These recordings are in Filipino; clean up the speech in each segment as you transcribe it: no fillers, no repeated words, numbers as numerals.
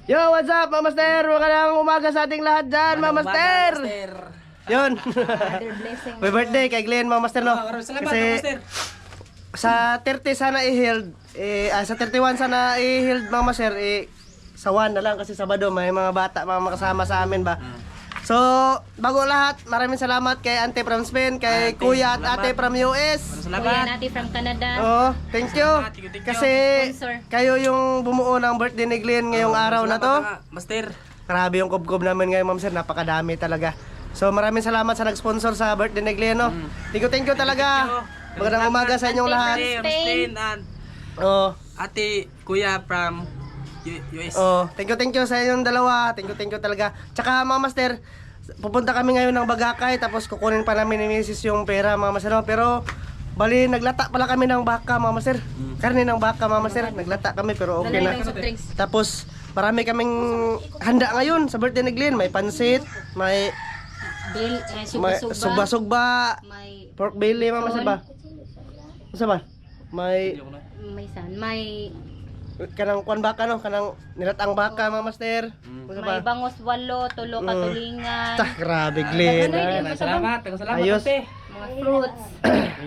Yo, what's up, Mama Master? Magandang umaga sa ating lahat dyan, Mama Master. Yun. May birthday kay Glenn, Mama Master, no? Salamat, Mama Master. Sa 30 sana i-held, sa 31 sana i-held, Mama Master, sa 1 na lang kasi Sabado may mga bata, mga makasama sa amin ba. So, bago lahat, maraming salamat kay Ante from Spain, kay Kuya at Ate from US. Kuya natin from Canada. Oh, thank you. Kasi kayo yung bumuo ng birthday ni Glenn ngayong araw na to. Master. Grabe yung kubkob namin ngayon, Ma'am Sir, napakadami talaga. So, maraming salamat sa nag-sponsor sa birthday ni Glenn, no? Thank you talaga. Magandang umaga sa inyong lahat. Spain and Ate Kuya from US. Oh, thank you sa inyong dalawa. Thank you talaga. Tsaka Mama Master, pupunta kami ngayon ng Bagakay tapos kukunin pa namin ni Mrs. yung pera, Mama Master. Pero bali naglata pala kami ng baka, Mama Master. Karne ng baka, Mama Master. Naglata kami pero okay na. Tapos marami kaming handa ngayon sa birthday ni Glenn. May pansit, may sugba-sugba, pork belly, Mama Master ba? Ano ba? May kanang kwan baka, no? Kanang nilatang baka, Mama Master. May bangos walo, tulo katulingan. Grabe, Glenn. Salamat. Ayos. Mga fruits.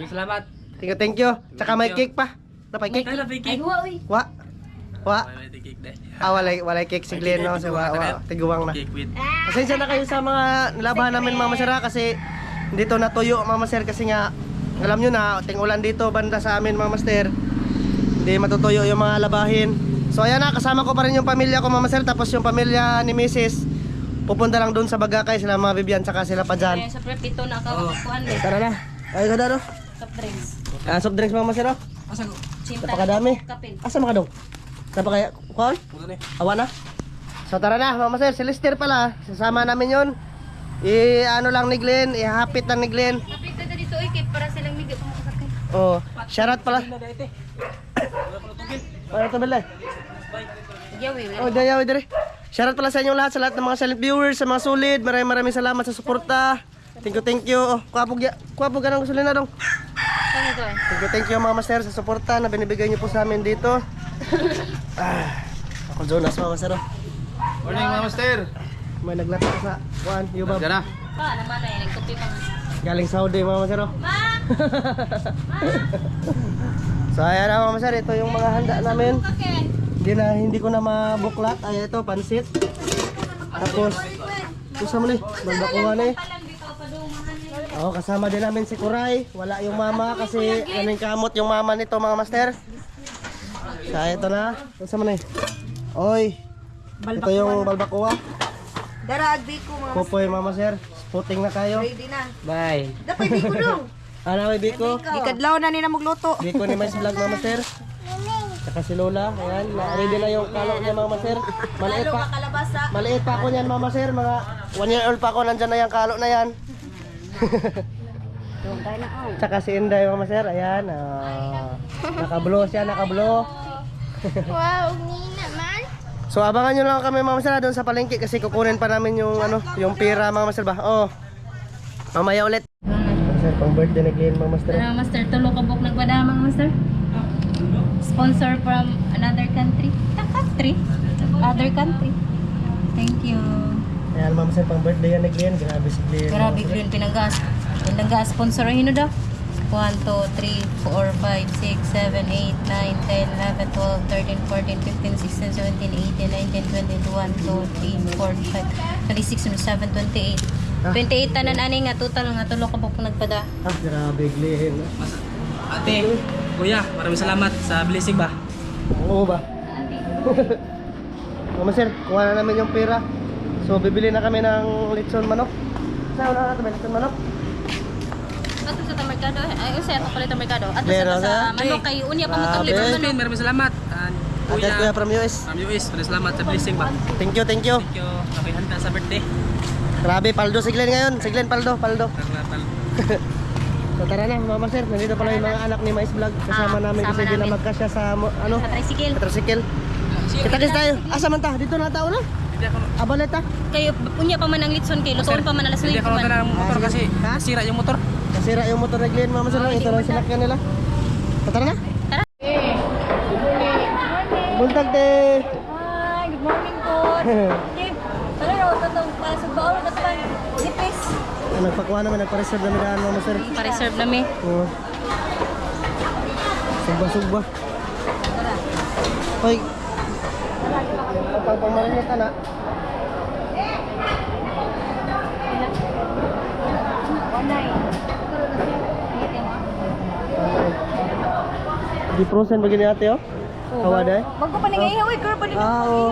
Salamat. Thank you. Tsaka may cake pa. Napay cake? Ay, huwa, uy. Wa? Walay cake si Glenn, no? So, tiguwang na. Pasensya na kayo sa mga nilabahan namin, Mama Sir, kasi dito natuyo, Mama Sir, kasi nga alam nyo na, ting-ulan dito banda sa amin, Mama Master. Hindi matutuyo yung mga labahin. So ayan na, kasama ko pa rin yung pamilya ko, Mama Master. Tapos yung pamilya ni Mrs. pupunta lang doon sa Bagakay. Sila mga Vivian, tsaka sila pa dyan. Sa prepito na ako kuhan eh. Tara na. Ay, ganda, no? Soft drinks. Soft drinks, Mama Master, no? Simple. Napakadami. Kapin. Asa makadong? Napakaya, kuhan? Awa na? So tara na, Mama Master. Si Lester pala, sasama namin yun. Ano lang ni Glenn, ihapit lang ni Glenn. Kapit na dito, ikip, para silang migay pumakasakay. Oh, shoutout pala. Para to bala. Oh, dayaw dire. Shoutout pala sa inyong lahat, sa lahat ng mga silent viewers, sa mga solid. Maraming salamat sa suporta. Thank you. Oh, kuwapo ganang gusto na dong. Thank you Mama Master sa suporta na binibigay niyo po sa amin dito. Ako Jonas, Mama Master. Morning, Mama Master. May naglata sa kuan, yubab. Diyan na. Naman na, nagkupi pa nga. Galing Saudi, Mama Master. Ma! So ayan na, Mama Master, ito yung mga handa namin. Hindi ko na mabuklat. Ay, ito, pansit. Tapos, gusto mo ni, balbakuha ni. Oo, kasama din namin si Kuray. Wala yung mama kasi kaming kamot yung mama nito, mga master. So, ito na. Gusto mo ni. Oy, ito yung balbakuha. Darag, biko mga Popoy, Mama Sir. Puting na kayo. ready na. Bye. Dapat biko dong. Ano, may Biko? Ikadlaw na nila magluto. Biko ni Mais Vlog, Mama Sir. Saka si Lola. Ayan, na-ready na yung kalo niya, Mama Sir. Maliit Lalo pa. ka kalabasa. Maliit pa ako niyan, Mama Sir. Mga 1 year old pa ako. Nandyan na yung kalo na yan. Saka si Inday, Mama Sir. Ayan. Nakablo siya, nakablo. Wow, ni naman. So abangan nyo lang kami, Mama Master, doon sa palengke kasi kukunin pa namin yung yung pera, Mama Master ba? Oh. Mamaya ulit. Sir, pang birthday ni Glenn, Mama Master. Master, tulo ka buk nagpadamang, Master. Sponsor from another country. Other country. Thank you. Ayan, Mama Master, pang birthday yan ni Glenn. Grabe si Glenn. Grabe, Glenn, pinagas. Pinag-sponsor yun daw. 1, 2, 3, 4, 5, 6, 7, 8, 9, 10, 11, 12, 13, 14, 15, 16, 17, 18, 19, 20, 21, 2, 3, 4, 5, 26, 27, 28. 28 tanan ani nga total nga tulo ka po nagpada. Grabe, Glenn. Ate, Kuya, maraming salamat sa blessing ba? Oo ba? Mama Sir, kuha na namin yung pera. So bibili na kami ng lechon manok. Saan na natin lechon manok? Ato sa merkado, ay usa ato pala merkado. Ato Meron sa na? manok kay unya pa mo tong Grabe. libre Spain, manok. maraming salamat. Ate Kuya from US. From US, maraming salamat sa blessing ba? Thank you. Thank you. Okay, handa sa birthday. Grabe, paldo si Glenn ngayon. Si Glenn, paldo. So tara na, Mama Sir. Nandito pala yung mga anak ni Mais Vlog. Kasama namin kasi kasama di na namin. magkasya sa Sa tricycle. tricycle. Kita tayo. Asa man ta? Dito na tao na? Hindi ako Abaleta. Kayo unya pa man ang litson kay lutoon pa man alas Hindi 9 ako man. ng motor kasi Ha? sira yung motor. Nasira yung motor ni Glenn, Mama Sir. Ito lang sinakyan nila. So tara na. Tara. Buntag te. Hi, good morning po. Kim, ano raw, tatong pasok ba ulo katapan? Nipis. Nagpakuha naman, nagpa-reserve na midaan mo, sir. Pa-reserve na mi. Oo. Sugba-sugba. Hoy. Pang-marinate na. Di frozen begini ate oh. Kawaday. Wag ko pa nangihaw eh, girl. Pwede Ah, oh.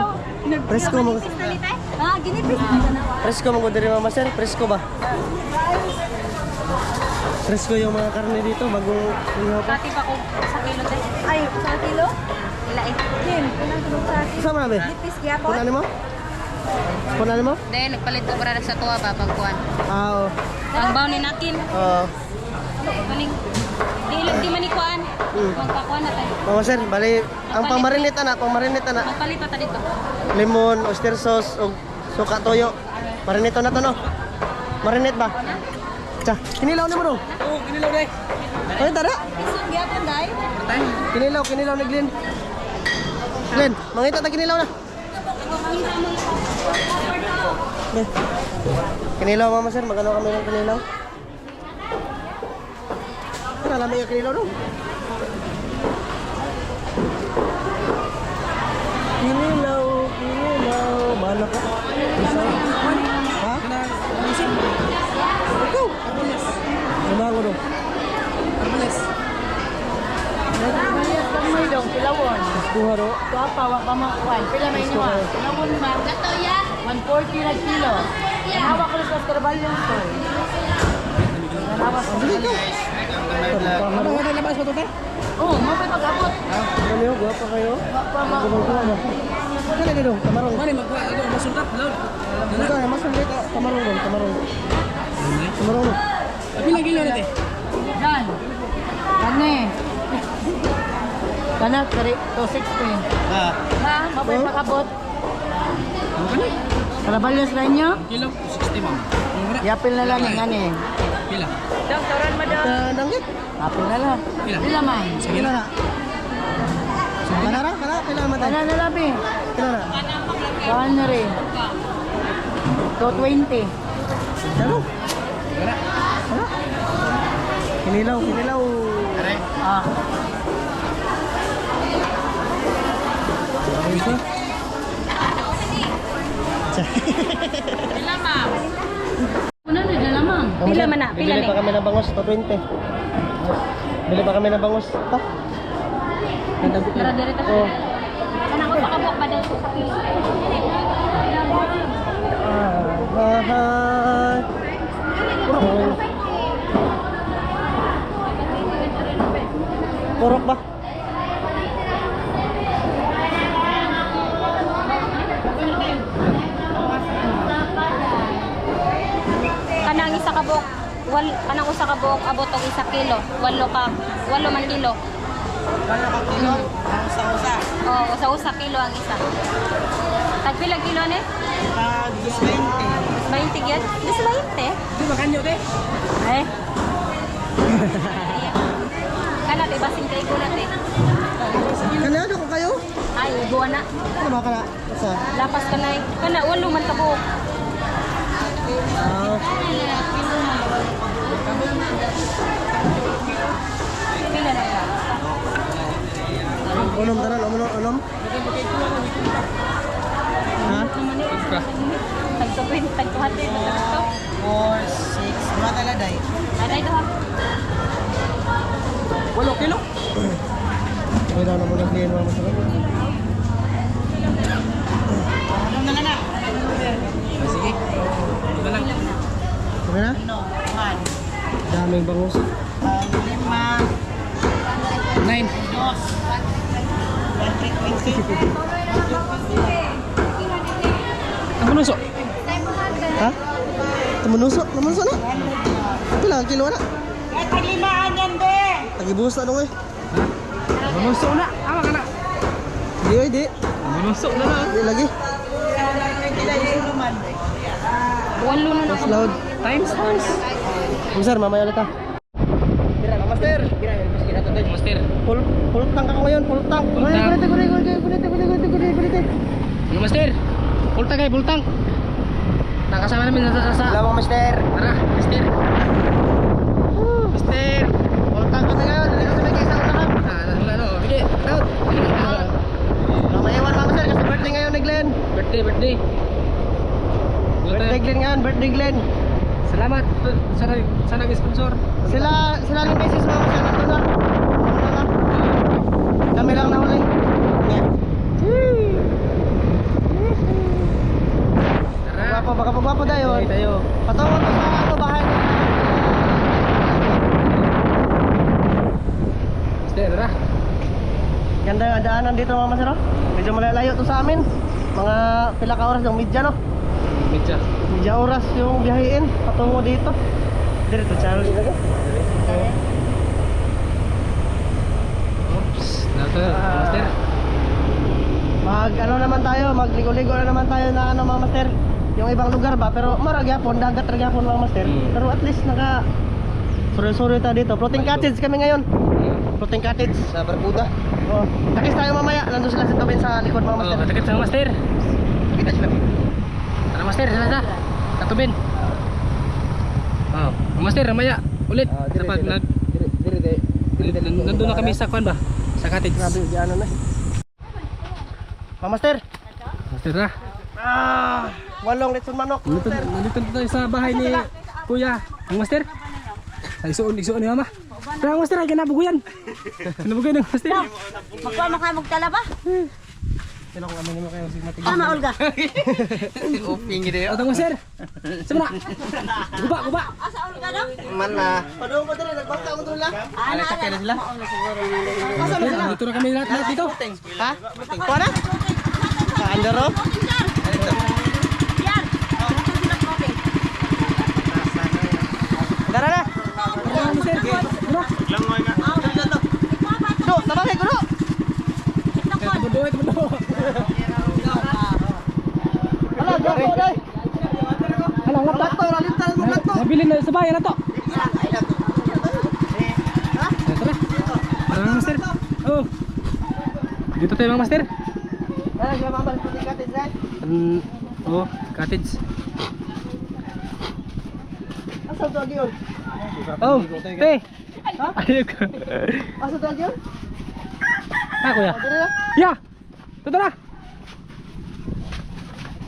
Presko mo. Ah, ginipis. Presko mo diri mama sir, presko ba? Presko yung mga karne dito bagong ihaw pa. Pati pa ko sa kilo tayo. Ay, sa kilo? Ila eh. Kim, kanang tulog sa akin. Sama na be. Nipis gyapon. Punan mo? Punan mo? Dahil nagpalit ko para sa tuwa ba pagkuhan. Ah, oh. Ang baw ni nakin. Oh. Maning di lang di manikuan. Magpakuan na tayo. Mama sir, bali ang pang-marinate na, Magpalit pa ta dito. lemon, oyster sauce, ug suka toyo. Marinate na to no. Marinate ba? Cha, kinilaw ni mo no. Oo, kinilaw day. Ay, tara. Isog gyapon dai. Kinilaw ni Glenn. Glenn, mangita ta kinilaw na. Be. Kinilaw mama sir, magano kami ng kinilaw? Ano lamay yung kinilaw no? Kinilaw, mana ka? Isa? Ha? Ikaw? Lumango no? Arbales. May dong pilawon. Kuha ro? Ito pa wa pa makuan. Pila may niwa? Pilawon ba? Gato ya. 140 na kilo. Hawak ko sa trabalho ko. Hawak ko. Bili ka. Ano nga labas mo to tay? Oh, mo pa pag-abot. Ano yun? Guwapa kayo? Pa ma. Kuha na. Kaya na dong, tamarong. Mani magwa ano masulta loud. Ito na, mas ulit. Tamarong dong, tamarong. Tamarong no? Pila kilo na tay? Dan. Kane. Kana kari 260. Ah. Ha, mo pa pag-abot. Ano ka ni? Trabalho sa inyo? Kilo 60 ma'am. Ano wala? Yapil na lang ng ani. Pila? Dang taran Danggit. Yapil na lang. Pila? Pila man. Sige na. Kanara, kailangan matay. Kana na labi. Kanara. Kawan na rin. 220. Ano? Wala. Kinilaw. Ah. Ito. Una na dala ma'am. Pila man na, pila Bili ni. pa kami ng bangos, 220. Bili pa kami ng bangos. Ito. Tara direta. Oh. Kanang ko pakabok ba dito sa kilo? Mahal. Purok ba? Kanang isa ka buok, kanang usa ka buok abot og 1 kilo. 8 man kilo. Oh, usa kilo ang isa. Tag pila kilo ni? 20 gyud. Dis 20. Di ba kanyo tay? Ay. Kana di basing kay ko na te. Kanado ko kayo? Ay, buwan na. Ano ba kana? Sa? Lapas ka na. Kana 8 man ka buok. Ah. Pila na ka? Unom tanan, unom. Ha? Tag 20, tag 200 na to. 4, 6, mga taladay. Aday to ha. 8 kilo. May daw na muna clean mga masarap. Sige. Ito lang. Sabi na? Daming bangus. 9. Ang punuso. Ha? Tumunuso na? Pila ang kilo na? Taglimaan yan, be. Tagibuhos na dong eh. Punuso na. Ama ka na. Di. Punuso na lang. Di lagi. Walo na Mas loud. Times. Sir, mamaya ulit ha. Gira na, master. Gira na, Master. Full tank ako ngayon, full tank. Full tank. Gulite. Ano master? Pultang kayo, pultang. Nakasama namin sa Salamat, Master. Tara, mister. Mister. Ultang kami ngayon. Dito sa may isang unahan. Ano, sige, out. Maiwan, Mama Sir, kasi birthday ngayon ni Glenn. Birthday. Birthday Glenn ngayon, birthday Glenn. Salamat sa nag-sponsor. Sila ni Mrs. Mama Sir, nandun na. Kami lang nahuli. Tara. Baka pagwapo dayon. Okay, tayo. Patawag ko sa ano bahay. Mister, tara. Ganda ang daanan dito, Mama Sir. Oh. Medyo malalayo to sa amin. Mga pila ka oras yung midya, no? Medya. Midya oras yung biyahin patungo dito. Dito Charles lagi. Oops. Nato, mister. Mag ano naman tayo, magligo-ligo na naman tayo na ano, Mama Sir. Yung ibang lugar ba, pero maragyapon, dagat ragyapon, Mama Sir. Pero at least naka suri-suri tayo dito. Floating cottage kami ngayon. Floating cottage sa Barbuda. Oh, takis tayo mamaya. Nandun sila sa tabi sa likod, Mama Oh, Sir. katakit sa master. Kita sila. Tara, master, sila. Katubin. Oh, master, ramaya. Ulit. Dapat nandun na kami sa kwan ba? Sa cottage. Grabe, di ano na. Mama Sir. Master na. Walong litson manok. Mama Sir. Nandito tayo sa bahay ni Kuya. Ang master. Ay, isuon ni Mama. Pero ang master, ay kinabuguyan. Kinabuguyan ng master. Magkuha makamagtala ba? Sino kung ano naman kayo si Matig. Tama, Olga. Uping ide. Atong master. Sama na. Guba. Asa Olga daw? Man na. Padung pa dito, nagbangka mo dito lang. Ana, sakay na sila. Dito na kami lahat dito. Ha? Kuha na? Sa Andero? Yan. Sila kote. Tara na. Tara, master. Tara. Do, tabagay ko do. Tumudo. Ala, gapo dai. Alang laptop. Lato, ralintan mo lato. Nabili na sa bayan na to. Tara. Tara, master. Oh. Dito tayo mga master. Tara, siya mabalik sa cottage na. Oh, cottage. Asa to agiyon? Oh, te. Ha? Ayok. Asa to agiyon? Ako ya. Dito na. Ya. Tuto na.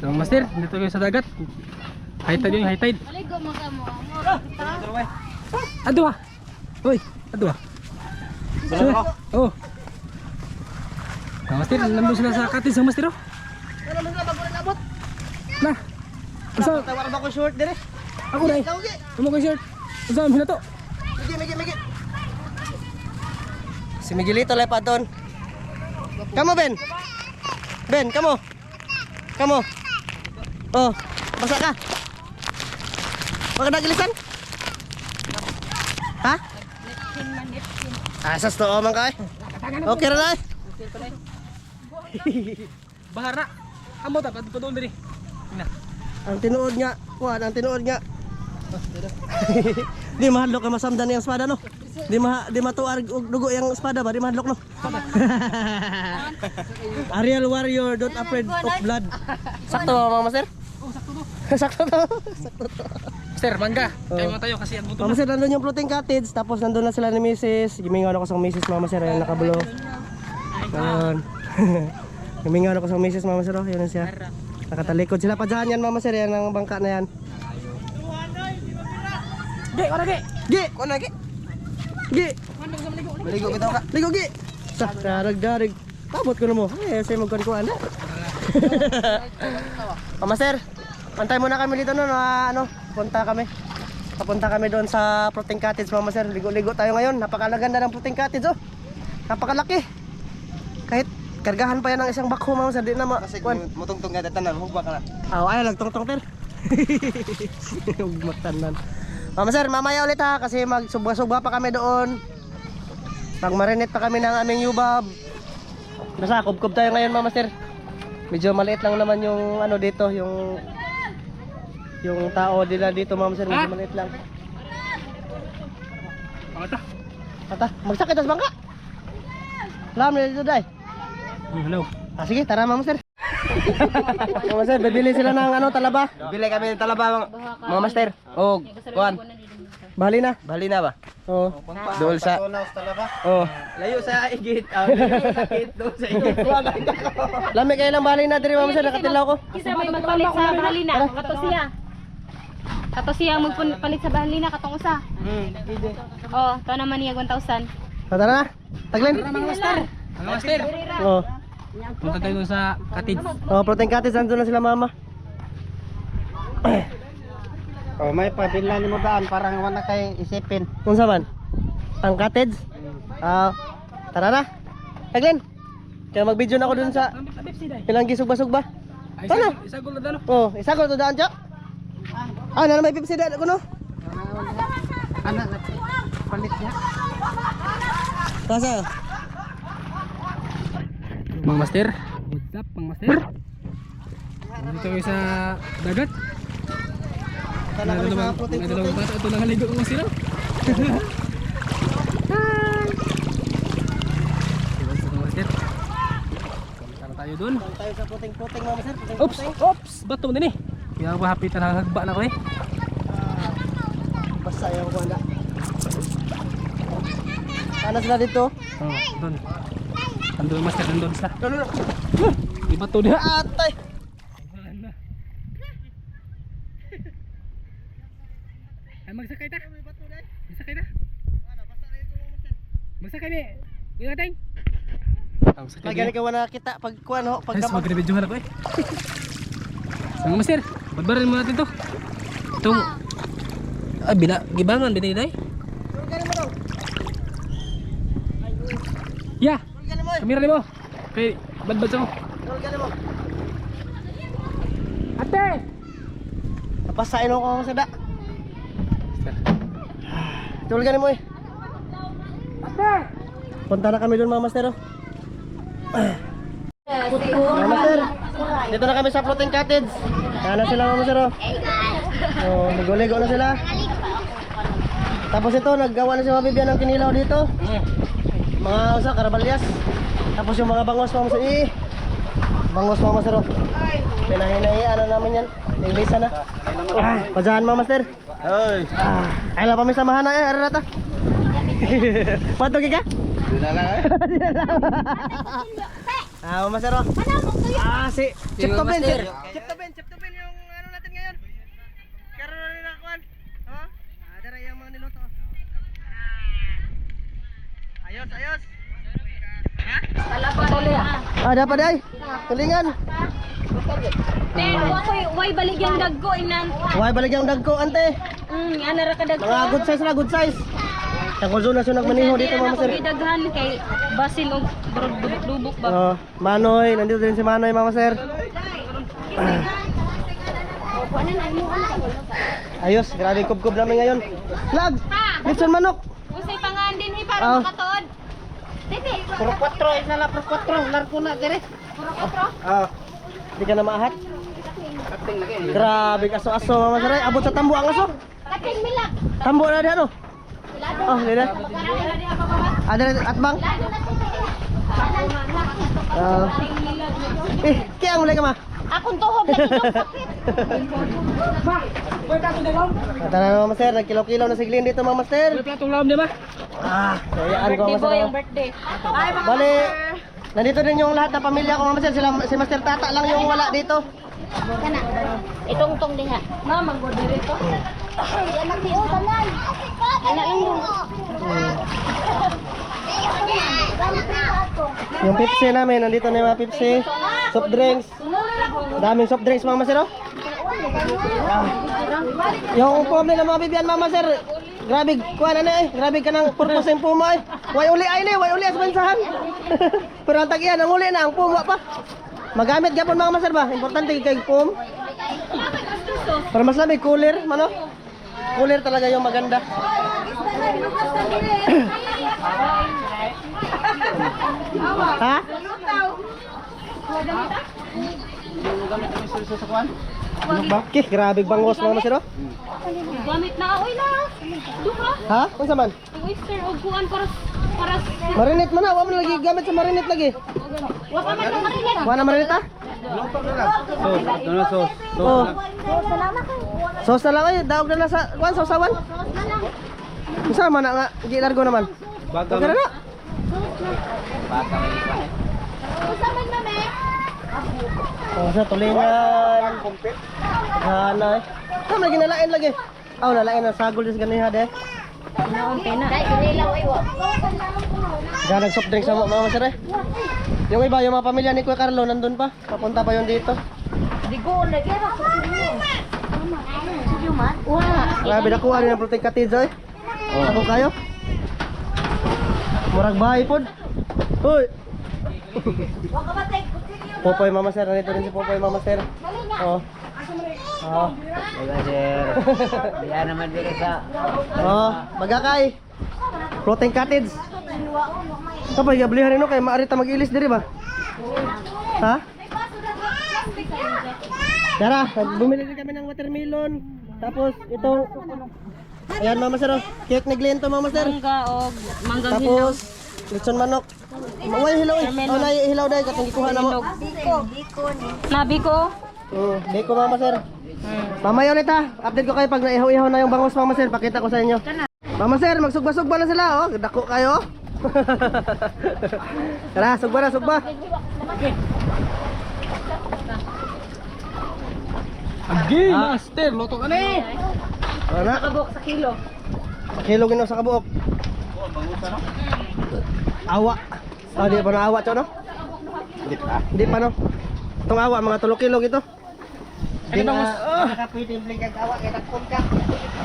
So, master, dito kayo sa dagat. High tide yung high tide. Maligo mo ka mo. Ado ah. Uy, ado ah. Oh. Master, nandun sila sa cottage ng master oh. Ano man sila bago nabot? Na. Usa, Tawar ba ko short dire? ako na eh. Kaugi. Tumo ko shirt. Usa, hina to. Migi. Si Miguelito lay pa doon. Kamu Ben. Ben, kamu. Oh, basa ka. Baka nagilisan? Ha? Asas to man ka eh. Okay ra na eh. Bahar na. Amo ta padung diri. Na. Ang tinuod nga. Di mahadlok ka masamdan yung espada no. Di matuar og dugo yung espada ba, di mahadlok no. A real warrior don't afraid of blood. Sakto ba Mama Sir? Oh, sakto to. Sakto to. Master, mangga. Kayo mo tayo kasi ang buto Mama na. Sir, nandun yung floating cottage, tapos nandun na sila ni Mrs. Gimingaw ako sa Mrs. Mama Sir, ayun nakabulo. Ayun. Gimingaw ako sa Mrs. Mama Sir, oh, yun siya. Nakatalikod sila pa dyan yan Mama Sir, yan ang bangka na yan. Ge, ora ge. Gi! Kung na, Gi! Gi! Maligo kita ka. Ligo, Gi! Sa, darag-darag. Tabot ko na mo. Ay, sa'yo magkuhan-kuhan na. Mama Sir, pantay muna kami dito no, ano, papunta kami doon sa floating cottage Mama Sir. Ligo-ligo tayo ngayon. Napakaganda ng floating cottage oh. Napakalaki. Kahit kargahan pa yan ng isang bakho Mama Sir, di na Kasi kung mutungtong nga datanan, hugba ka na. Ay, nagtong-tong ter. Magmatanan. Mama Sir, mamaya ulit ha kasi magsubga-subga pa kami doon. Pag-marinate pa kami ng aming yubab. Basta kubkob tayo ngayon Mama Sir. Medyo maliit lang naman yung ano dito, yung tao nila dito Mama Sir, medyo maliit lang. Pangata. Magsakit sa bangka. Alam nila dito dai. Hello. Sige, tara Mama Sir. Mga master, bibili sila ng ano, talaba. Bili kami ng talaba mga master. Oh, kuan. Bali na. Bali na ba? Oo. Dool sa Oh, layo sa igit. Dool sa igit. Lami kayo ng bali na diri mga master, nakatilaw ko. Kisa may magpalit sa bahalina. Kato siya. Kato siya magpalit sa bahalina katong usa. Oh, to naman niya 1,000. Tara na. Taglin. Mga master. Oo. Punta tayo dun sa cottage. Oh, protein cottage, nandun na sila mama. Oh, may pabila ni mo daan parang wala kay isipin. Kung saan? Ang cottage? Tara na. Taglin. Kaya mag-video na ako dun sa ilang gisug-basug ba? Ay, Ano? isa gulod ano? Oh, isa ko to daan, Chok. Na may Pepsi daan ako no. Anak palit niya. Tasa. Mga master. What's up, mga master? Dito kami sa dagat. Tala kami sa protein Nadalawang bata ito lang haligo ng sila. Mga master. Tara tayo dun. Tayo sa protein mga master. Oops! Oops! Bato mo din eh. Kaya ako hapitan ang hagba na ko eh. Basta yung kuha na. Sana sila dito. Oh, dun. Andun master, andun sila. Dalo. Di bato dia. Atay. Ay, magsakay ta. Magsakay ta. Magsakay ni. Ingat tayo. Magsakay Pag ni. gani ka wala kita pag kuha no, pag Guys, gamag. mag-reviewhan ako eh. Mga master, badbarin mo natin to. Itong... Ay, gibangan din tayo. Yeah! Gani mo. Kamera ni mo. Okay, badbad sa mo. Gani mo. Ate! Napasain ako sa da. Tul gani mo eh. Ate! Punta na kami doon mga master. Mga master, dito na kami sa floating cottage. Kaya na sila mga master. Oh, nagoligo na sila. Tapos ito, naggawa na si Mama Bibian ng kinilaw dito. Mga usa, karabalyas. Tapos yung mga bangos mga master. Bangos mga master. Pinahinaian na namin yan. Nailisa na. Pasahan mga master. Hoy. Ay lang pa may samahan na eh. Arata. Patog ka? Dila lang eh. Mga master. Si Chip to Ben. Master. Chip to Ben yung ano natin ngayon. Karoon na rin nakuan. Dara yung mga niluto. Ayos. Dapat ay. Tulingan. Why baligyan dagko inan? Huwag balik yung dagko, ante. Ana ra ka dagko. Mga good size na, good size. Tangkol zona sunag maniho dito mga master. Daghan kay basin og dubok ba. Manoy, nandito din si Manoy mga master. Ayos, grabe kubkub namin ngayon. Lag! Litson manok! Usay pangan din para Ah. makatuod. Tete. Puro 4 isa na, puro 4 largo na dire. Di ka na maahat? Grabe aso-aso mga master. Abot sa tambo ang aso. Kating milak. Tambo na di ano? Lila. Ada atbang? Kaya ang mulai ka ma? Akong tuhod na Tara na mga master, nagkilaw-kilaw na siglin dito mga master. May platong laom di ba? Kayaan ko mga birthday boy master. ang birthday. Bale, nandito din yung lahat ng pamilya ko mga master. Si Master Tata lang yung wala dito. Kana. Itong diha. Na manggo dito. Ay, anak ni tanan. Anak lang mo. Yung Pepsi namin, nandito na yung mga Pepsi. Soft drinks. Daming soft drinks mga master. Yung problem ng mga Bibian mga master. Grabe, kuha na eh. Grabe ka ng purpose yung puma eh. Way uli ay way uli as bansahan. Pero ang tag-iyan, ang uli na, ang puma pa. Magamit gapon mga master ba? Importante kay pum. Para mas lamig, cooler, mano? Cooler talaga yung maganda. Ha? Ano ba? Grabe bangos mga master. Gamit na oy na. Duha. Ha? Unsa man? Oyster og kuan para Marinate mo na, wa mo lagi gamit sa marinate lagi. wa pa man marinate. Wa na marinate ha? Oh. Sos na lang ay, daog na lang sa kwan, sausawan. Sama na nga, gilargo naman. Okay na na. Oh, sa tulingan. Hanay. Tama lagi nalain lagi. Aw, nalain na sagol dis ganiha de. Noon kay na. Ganang soft drink sa mga masir eh. Yung iba, yung mga pamilya ni Kuya Carlo nandun pa. Papunta pa yun dito. Grabe na kuha rin ang protein cottage eh. Ako kayo. Murag bahay po. Hoy. Popoy Mama Sir, nandito rin si Popoy Mama Sir. Oh. Oh. Diyan naman dito sa... Oh, magakay. Protein cottage. Kapag gablihan rin no kay maarita mag-ilis diri ba? Ha? Tara, bumili din kami ng watermelon. Tapos itong ayan Mama Sir, oh. Cake ni Glento Mama Sir. Mangga o manggang hilaw. Tapos lechon manok. Maway hilaw eh. Oh, na hilaw dai katong gikuha na mo. Nabi ko. Biko Mama Sir. Mamaya ulit ha. Update ko kayo pag naihaw-ihaw na yung bangus Mama Sir. Pakita ko sa inyo. Mama Sir, magsugba-sugba na sila oh. Dako kayo. Tara, sugba na, sugba. Agi, master, luto ka na. Ano? Kabuk sa kilo. Kilo ginaw sa kabuok. Awa. Ah, di pa na awa to no? Hindi pa no. Itong awa mga 3 kilo ito. Di na Nakapwede yung bling awa kaya nakpun ka.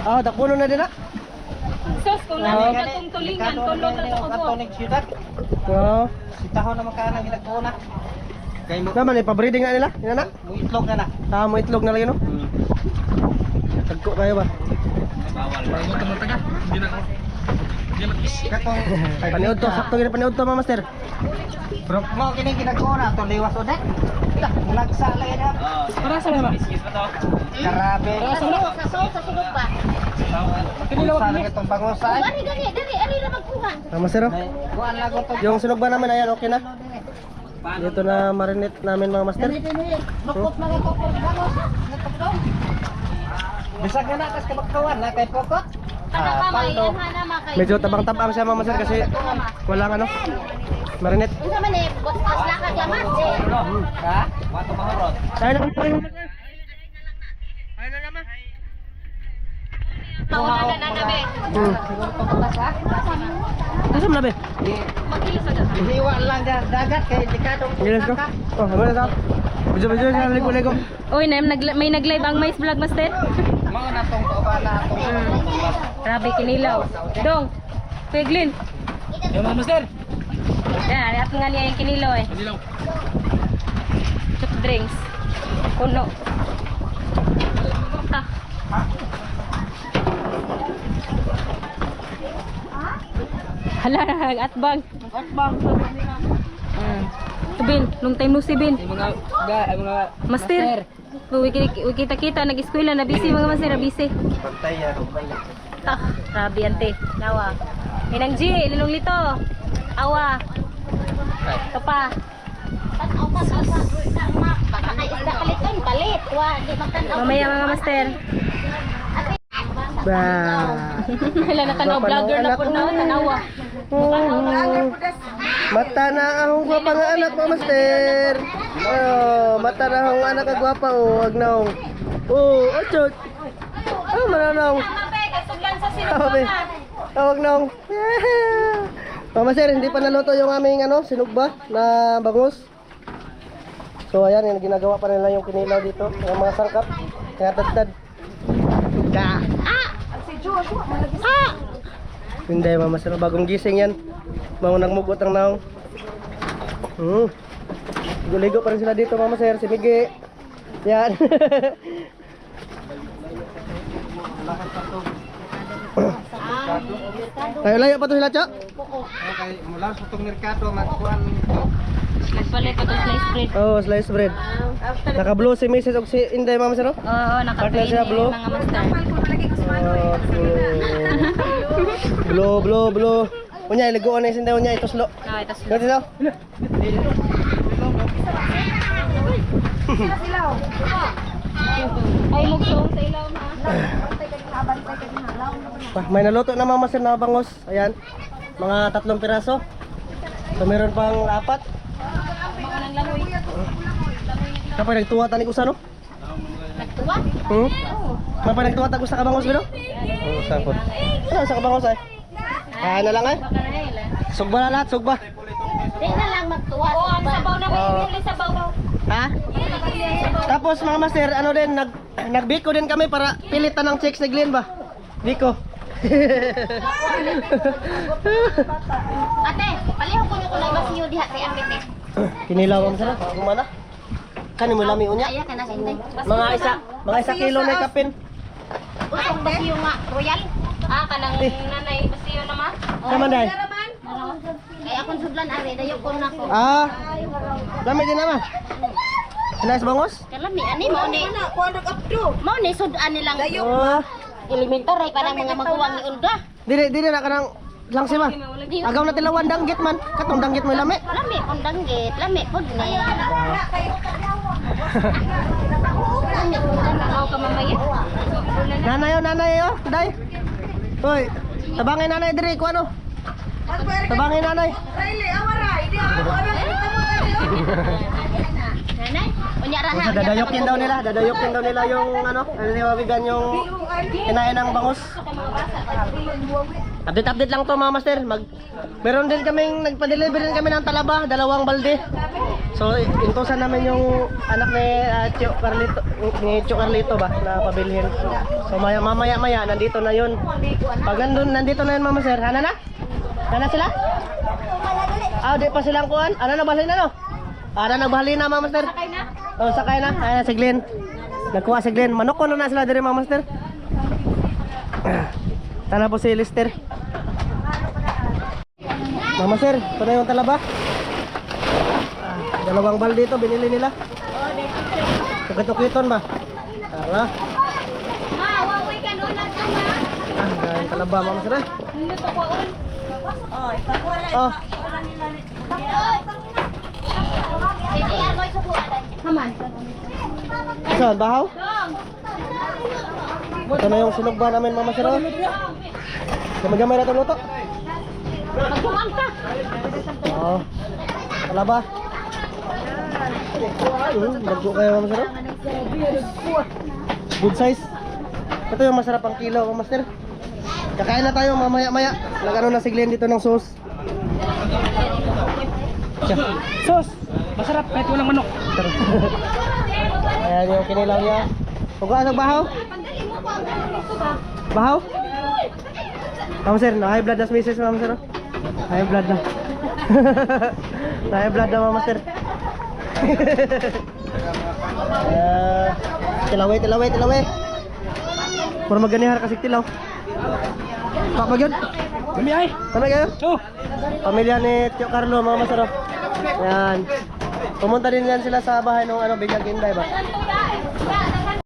ah, dapuno na din na. Sos kung namin katong tulingan tulo na sa kabuk. Katolik siyudad. Oo. Sitaho na makanan ginagbuo na. Kay mo Naman eh, pa-breeding nga nila. Ina na. itlog na na. Tama itlog na lagi no. Tagko kayo ba? Luto mo taga. Hindi na ako. Katong Paniod to, sakto gina paniod to Mama Master. bro mo kini ginagbuo na to liwas udet. Nagsala na. Para sa ba? Karabe. Kinilaw Sa itong pangusay. Mama Master. Oh. Kuan lago to. Yung sunog ba namin ayan okay na? Dito na marinate namin mga master. Lukot na to po bagos. Bisag na kas kabakawan na kay pokot. Paldo. Medyo tabang-tabang siya mga master kasi walang ano. Marinate. Ha? Wato mahorot. Tayo na kami mga master. Tayo na naman. Kasam na be? Hiwa lang dagat kay dikadong. Let's go. Oh, ano na ta? Medyo sa ligo-ligo. Uy, may nag-live ang Mais Vlog Master. Mga natong kauban na atong. Grabe kinilaw. Dong. Peglin. Yung mga master. Yan, at nga niya yung kinilaw eh. Kinilaw. Soft drinks. Puno. Ah. Hala, atbang. Atbang. Bin, nung time no si Bin. Mga Master. Kita-kita, nag-eskwela na busy mga master, na busy. Pantay ya, rumbay. Ah, grabe ante. Nawa. Inang G, linong lito. Awa. Ito pa. Mamaya mga master. Ba. Wala na tanaw vlogger na po na tanawa. Mata na akong gwapa nga anak mga master. Oh, mata na akong anak ka gwapa oh, wag na oh. Oh, achot. Ah, mananaw. Sabi. Tawag na akong. Mama sir, hindi pa naluto yung aming ano, sinugba na bangus. So ayan, yung ginagawa pa nila yung kinilaw dito, yung mga sangkap. Kaya tad-tad. Ah! Ah! Hindi mama sir, bagong gising yan. Mga nagmugot ang naong. Ligo-ligo pa rin sila dito mama sir, si Miggy. Yan. Tayo layo pa to sila, Chok. Okay, mula sa itong merkado magkuhan. Nagpalit pa to slice bread. Oh, slice bread. Naka-blue si Mrs. og si Inday mama sir. Oo, Partner siya, naka-play blue. mga master. Oh, blue. Unya ilagoan na isin daw niya ituslo. Ah, ito Dito daw. Ay, magsuong sa ilaw na. May naluto na Mama Sir na bangos. Ayan. Mga 3 piraso. So meron pang 4. Mga nang langoy. Kapag nagtuwa tani ko sa no? Nagtuwa? Kapag nagtuwa tani ko sa kabangos bino? Oo, sapot. Ano sa kabangos ay? Kaya na lang ay. Sugba na lahat, sugba. Di na lang magtuwa. Oo, ang sabaw na may ibili sabaw. Ha? Tapos mga master, ano din, nagbiko din kami para pilitan ng chicks ni Glenn ba? Biko. Ate, paliho ko na masiyo diha kay Ambete. Kinilaw mo sana, kumana. Kani mo lami unya? Aya ka na sinde. Mga isa kilo na kapin. Usong basiyo nga royal. Ah, kanang nanay basiyo na ma. Sama dai. Kay akong sudlan ari dayo ko na ko. Ah. Lami din naman. Nice bangos? Kalami ani mao ni. Mao ni sudan nilang Oh. elementary pa ng mga maguwang ni Ulga. Dili na kanang lang si ma. Agaw na tilawan danggit man. Katong danggit mo lami. Lami kung danggit, lami pud ni. Lami kung danggit ka mamaya. Nanay oh, dai. Hoy, tabangin nanay diri ko ano? Tabangin nanay. Nanay, unya ra ha. Dadayokin daw nila yung ano niwawigan yung kinain ng bangus. Update lang to mga master. Meron din kaming nagpa-deliver din kami ng talaba, 2 balde. So intusan namin yung anak ni Chio Carlito ba na pabilhin. So mamaya nandito na yun. Pag nandito na yun mga master, hana na? Hana sila? Ah, di pa silang kuhan. Ano na balhin na no? Ara nagbahali na mga master. Sakay na. Oh, sakay na. Ayan si Glenn. Nagkuha si Glenn. Manok ko na sila diri mga master. Tana po si Lister. Mga master, ito na yung talaba. 2 balde ito binili nila. Tukit-tukiton ba? Tara. Ma, waway ka doon na ma. Yung talaba mga master. Hindi to ko on. Oh. Sige, amoy sa buwan. Haman. Saan? Bahaw? Ito na yung sinugba namin mga master. Gamay-gamay na ito luto. Magbuwang ka. Oh. Talaba. Bago kayo mga master. Good size. Ito yung masarap ang kilo mga master. Kakain na tayo mamaya-maya. Nag-ano na si Glenn dito ng sauce. Sos! Masarap kahit walang manok. Ayan yung kinilaw niya. Huwag ang bahaw. Bahaw? Ma'am sir, na-high blood na si Mrs. Ma'am sir. High blood na. Na-high blood na ma'am sir. Tilaway. Para maganihar kasi tilaw. Pak yun. Dami ay! Tama kayo? Oh! Pamilya ni Tio Carlo, mga masarap. Ayan. Pumunta din yan sila sa bahay ng Binyag Inday ba?